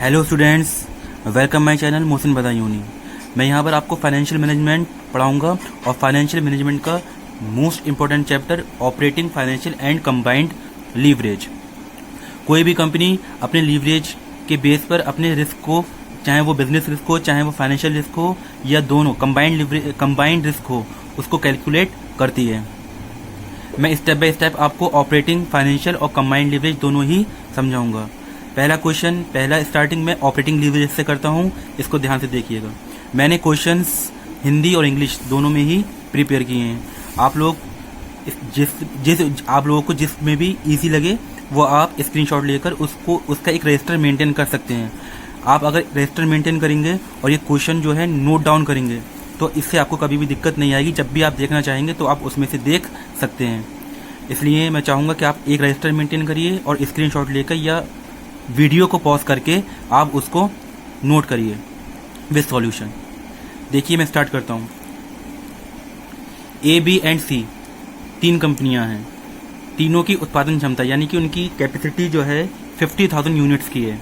Hello students, welcome my channel Mohsin Badayuni. मैं यहाँ पर आपको फाइनेंशियल मैनेजमेंट पढ़ाऊँगा और फाइनेंशियल मैनेजमेंट का most important chapter operating financial and combined leverage. कोई भी कंपनी अपने लीवरेज के बेस पर अपने रिस्क को, चाहे वो बिजनेस रिस्क हो, चाहे वो फाइनेंशियल रिस्क हो, या दोनों कंबाइंड रिस्क हो, उसको कैलकुलेट करती है। मैं स्टेप बाय स्टेप आपको ऑपरेटिंग, फाइनेंशियल और कंबाइंड लीवरेज दोनों ही समझाऊंगा। पहला स्टार्टिंग में ऑपरेटिंग लीवरेज से करता हूं, इसको ध्यान से देखिएगा। मैंने क्वेश्चंस हिंदी और इंग्लिश दोनों में ही प्रिपेयर किए हैं। आप लोग आप लोगों को जिसमें भी इजी लगे वो आप स्क्रीनशॉट लेकर उसका एक रजिस्टर मेंटेन कर सकते हैं। आप अगर रजिस्टर मेंटेन करेंगे और ये क्वेश्चन जो है नोट डाउन करेंगे तो इससे आपको कभी भी दिक्कत नहीं आएगी। जब भी आप देखना चाहेंगे तो आप उसमें से देख सकते हैं। इसलिए मैं चाहूँगा कि आप एक रजिस्टर मेंटेन करिए और स्क्रीनशॉट लेकर या वीडियो को पॉज करके आप उसको नोट करिए विद सॉल्यूशन। देखिए मैं स्टार्ट करता हूँ। ए, बी एंड सी 3 कंपनियां हैं। तीनों की उत्पादन क्षमता यानी कि उनकी कैपेसिटी जो है 50,000 यूनिट्स की है।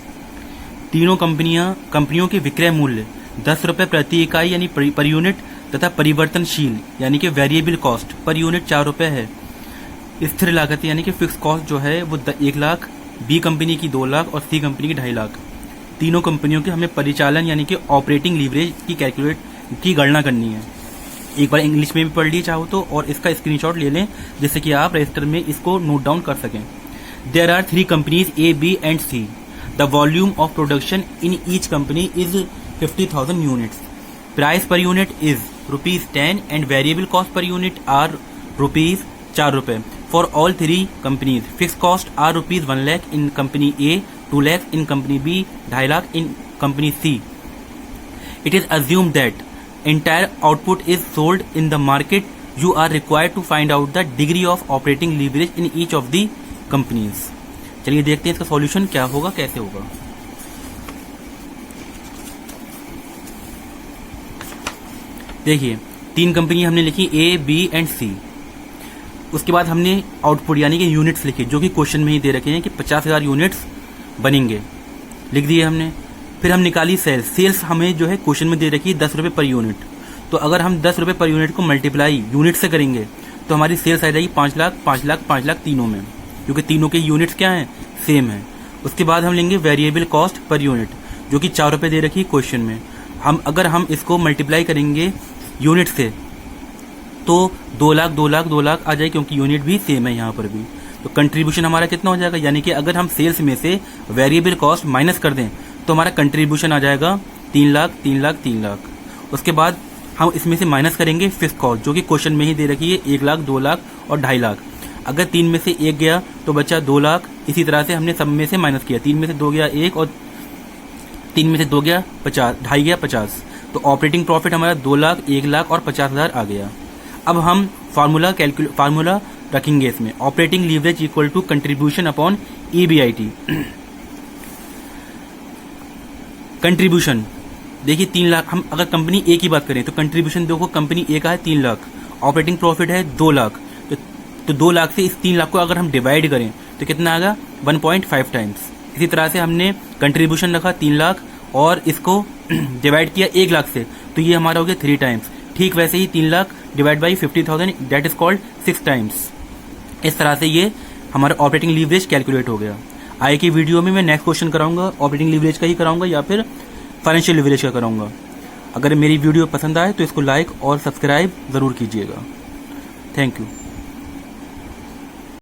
तीनों कंपनियों के विक्रय मूल्य 10 रुपये प्रति इकाई यानी पर यूनिट तथा परिवर्तनशील यानी कि वेरिएबल कॉस्ट पर यूनिट 4 रुपये है। स्थिर लागत यानी कि फिक्स कॉस्ट जो है वो 1 लाख, बी कंपनी की 2 लाख और सी कंपनी की 2.5 लाख। तीनों कंपनियों के हमें परिचालन यानी कि ऑपरेटिंग लीवरेज की गणना करनी है। एक बार इंग्लिश में भी पढ़ लीजिए चाहो तो, और इसका स्क्रीनशॉट ले लें जिससे कि आप रजिस्टर में इसको नोट डाउन कर सकें। There are 3 companies A, B and C. The volume of production in each company is 50,000 units. Price per unit is ₹10 and variable cost per unit are ₹4 रुपये। For all 3 companies, fixed costs are ₹1 lakh in company A, 2 lakh in company B, 2.5 lakh in company C. It is assumed that entire output is sold in the market. You are required to find out the degree of operating leverage in each of the companies. चलिए देखते हैं इसका solution क्या होगा, कैसे होगा। देखिए 3 company हमने लिखी A, B एंड C। उसके बाद हमने आउटपुट यानी कि यूनिट्स लिखे जो कि क्वेश्चन में ही दे रखे हैं कि 50,000 यूनिट्स बनेंगे, लिख दिए हमने। फिर हम निकाली सेल्स हमें जो है क्वेश्चन में दे रखी है 10 रुपये पर यूनिट। तो अगर हम 10 रुपये पर यूनिट को मल्टीप्लाई यूनिट से करेंगे तो हमारी सेल्स आ जाएगी 5 लाख, 5 लाख, 5 लाख तीनों में, क्योंकि तीनों के यूनिट्स क्या हैं, सेम है। उसके बाद हम लेंगे वेरिएबल कॉस्ट पर यूनिट जो कि 4 रुपये दे रखी है क्वेश्चन में। अगर हम इसको मल्टीप्लाई करेंगे यूनिट से तो 2 लाख, 2 लाख, 2 लाख आ जाए, क्योंकि यूनिट भी सेम है यहाँ पर भी। तो कंट्रीब्यूशन हमारा कितना हो जाएगा, यानी कि अगर हम सेल्स में से वेरिएबल कॉस्ट माइनस कर दें तो हमारा कंट्रीब्यूशन आ जाएगा 3 लाख, 3 लाख, 3 लाख। उसके बाद हम इसमें से माइनस करेंगे फिक्स कॉस्ट जो कि क्वेश्चन में ही दे रखी है 1 लाख, 2 लाख और 2.5 लाख। अगर 3 में से 1 गया तो बचा 2 लाख। इसी तरह से हमने सब में से माइनस किया, 3 में से 2 गया 1 और 3 में से 2 गया 50, 2.5 गया 50। तो ऑपरेटिंग प्रॉफिट हमारा 2 लाख, 1 लाख और 50,000 आ गया। अब हम फार्मूला रखेंगे इसमें, operating leverage equal to contribution upon EBIT। Contribution देखिए 3 लाख, हम अगर कंपनी ए की बात करें तो कंट्रीब्यूशन देखो कंपनी ए का है 3 लाख, ऑपरेटिंग प्रॉफिट है 2 लाख। तो 2 लाख से इस 3 लाख को अगर हम डिवाइड करें तो कितना आएगा, 1.5 टाइम्स। इसी तरह से हमने कंट्रीब्यूशन रखा 3 लाख और इसको डिवाइड किया 1 लाख से, तो ये हमारा हो गया 3 टाइम्स। ठीक वैसे ही 3 lakh divide by 50,000 that is called 6 times. इस तरह से ये हमारा ऑपरेटिंग लीवरेज कैलकुलेट हो गया। आगे की वीडियो में मैं नेक्स्ट क्वेश्चन कराऊंगा, ऑपरेटिंग लीवरेज का ही कराऊंगा या फिर फाइनेंशियल लीवरेज का कराऊंगा। अगर मेरी वीडियो पसंद आए तो इसको लाइक और सब्सक्राइब जरूर कीजिएगा। Thank you.